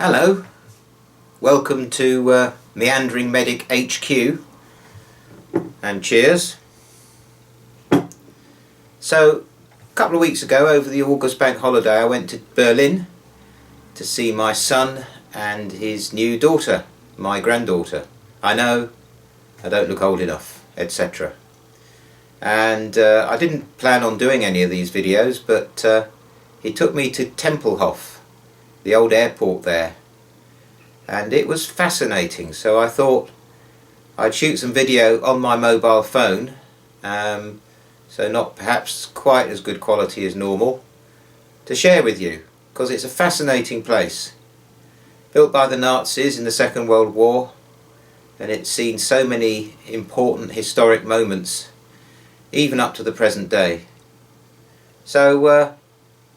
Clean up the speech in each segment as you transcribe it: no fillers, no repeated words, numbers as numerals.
Hello, welcome to Meandering Medic HQ, and cheers. So, a couple of weeks ago, over the August bank holiday, I went to Berlin to see my son and his new daughter, my granddaughter. I know, I don't look old enough, etc. And I didn't plan on doing any of these videos, but he took me to Templehof, the old airport there, and it was fascinating. So I thought I'd shoot some video on my mobile phone, so not perhaps quite as good quality as normal, to share with you, because it's a fascinating place. Built by the Nazis in the Second World War, and it's seen so many important historic moments, even up to the present day. So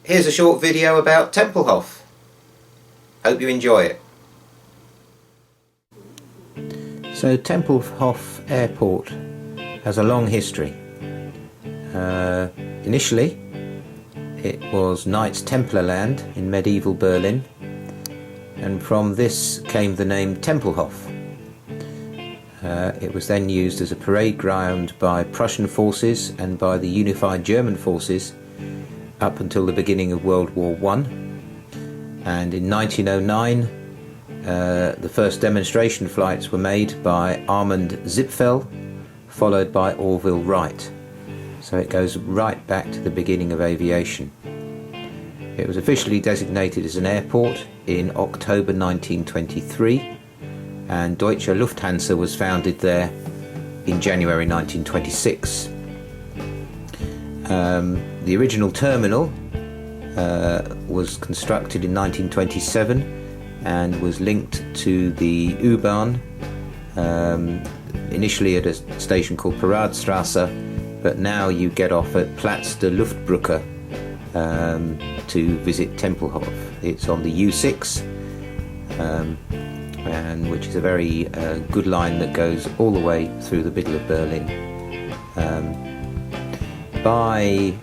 here's a short video about Templehof. Hope you enjoy it. So Templehof Airport has a long history. Initially it was Knights Templar land in medieval Berlin, and from this came the name Templehof. It was then used as a parade ground by Prussian forces and by the unified German forces up until the beginning of World War I. And in 1909 the first demonstration flights were made by Armand Zipfel, followed by Orville Wright. So it goes right back to the beginning of aviation. It was officially designated as an airport in October 1923, and Deutsche Lufthansa was founded there in January 1926. The original terminal was constructed in 1927 and was linked to the U-Bahn, initially at a station called Paradstrasse, but now you get off at Platz der Luftbrücke to visit Templehof. It's on the U6, and which is a very good line that goes all the way through the middle of Berlin. By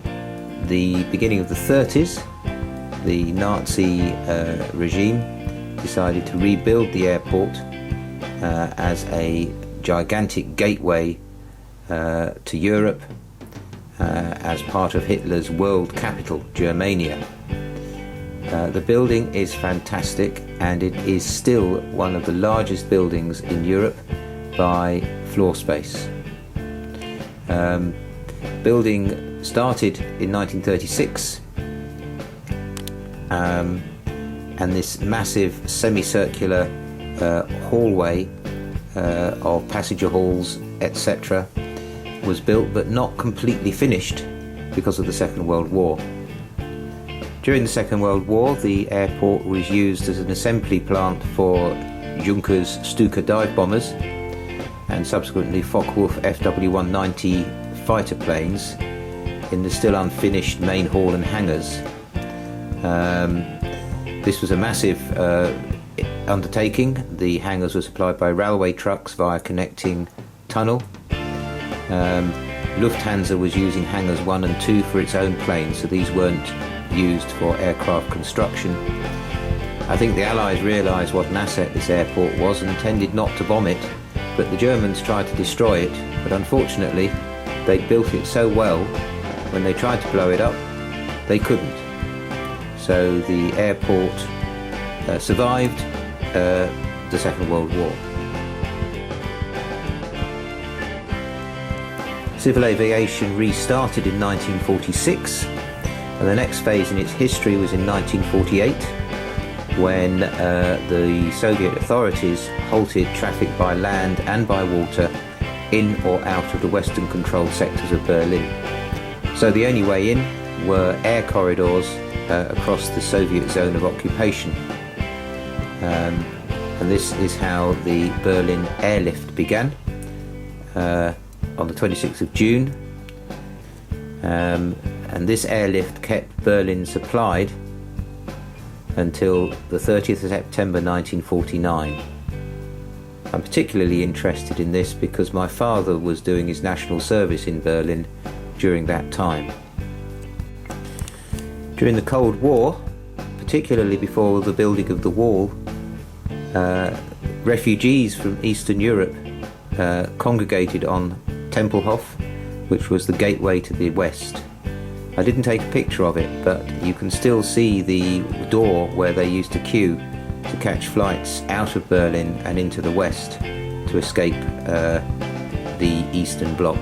the beginning of the 30s, the Nazi regime decided to rebuild the airport as a gigantic gateway to Europe as part of Hitler's world capital, Germania. The building is fantastic, and it is still one of the largest buildings in Europe by floor space. Building started in 1936, and this massive semicircular hallway of passenger halls, etc., was built but not completely finished because of the Second World War. During the Second World War, the airport was used as an assembly plant for Junkers Stuka dive bombers and subsequently Focke-Wulf FW-190 fighter planes in the still unfinished main hall and hangars. This was a massive undertaking. The hangars were supplied by railway trucks via connecting tunnel. Lufthansa was using hangars 1 and 2 for its own planes, so these weren't used for aircraft construction. I think the Allies realised what an asset this airport was and intended not to bomb it, but the Germans tried to destroy it. But unfortunately, they'd built it so well, when they tried to blow it up, they couldn't. So the airport survived the Second World War. Civil aviation restarted in 1946, and the next phase in its history was in 1948, when the Soviet authorities halted traffic by land and by water in or out of the western controlled sectors of Berlin. So the only way in were air corridors across the Soviet zone of occupation. And this is how the Berlin airlift began on the 26th of June. And this airlift kept Berlin supplied until the 30th of September 1949. I'm particularly interested in this because my father was doing his national service in Berlin during that time. During the Cold War, particularly before the building of the wall, refugees from Eastern Europe congregated on Templehof, which was the gateway to the west. I didn't take a picture of it, but you can still see the door where they used to queue to catch flights out of Berlin and into the west to escape the Eastern Bloc.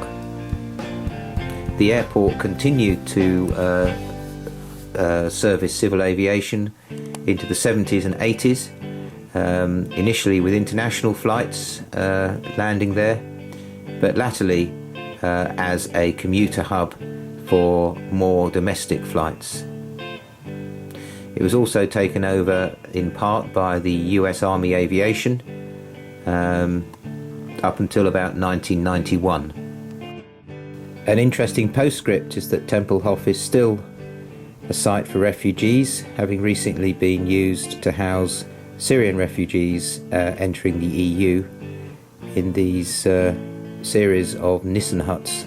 The airport continued to service civil aviation into the 70s and 80s, initially with international flights landing there, but latterly as a commuter hub for more domestic flights. It was also taken over in part by the US Army Aviation up until about 1991. An interesting postscript is that Templehof is still a site for refugees, having recently been used to house Syrian refugees entering the EU in these series of Nissen huts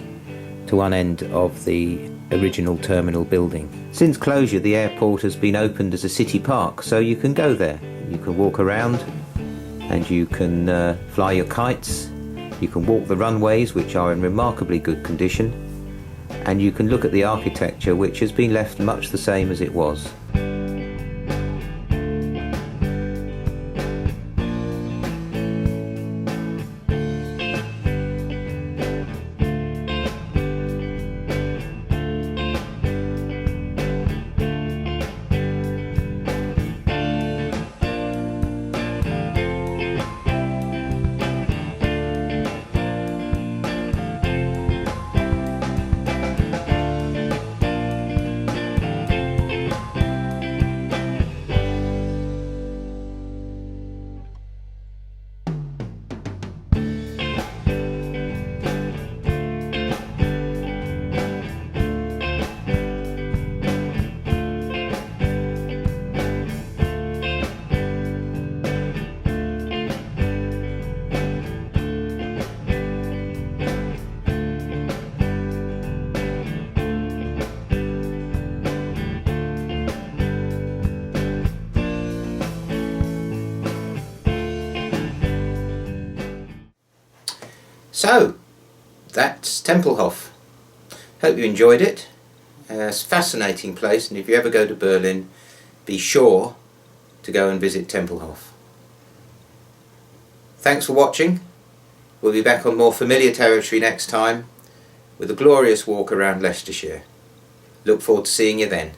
to one end of the original terminal building. Since closure, the airport has been opened as a city park, so you can go there. You can walk around and you can fly your kites, you can walk the runways, which are in remarkably good condition, and you can look at the architecture, which has been left much the same as it was. So, that's Templehof. Hope you enjoyed it. It's a fascinating place, and if you ever go to Berlin, be sure to go and visit Templehof. Thanks for watching. We'll be back on more familiar territory next time with a glorious walk around Leicestershire. Look forward to seeing you then.